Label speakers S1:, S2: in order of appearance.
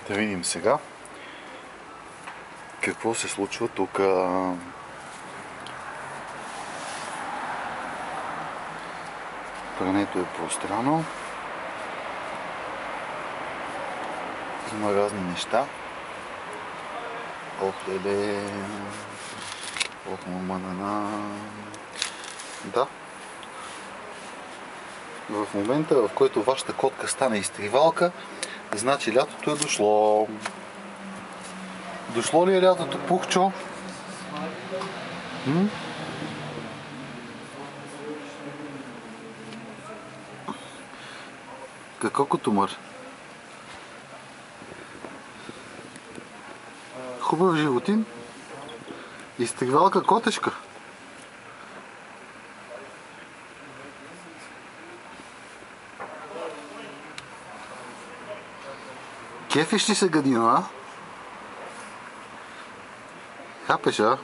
S1: Да видим сега какво се случва тук. Прането е пространно. Има разни неща. Ох, леле. Ох, маманана. Да. В момента, в който вашата котка стане изтривалка, значи лятото е дошло. Дошло ли е лятото, Пухчо? Какво котомър? Хубав животин? Изтривалка котешка? Кефиш ли се, гадина, а? Хапеш, а?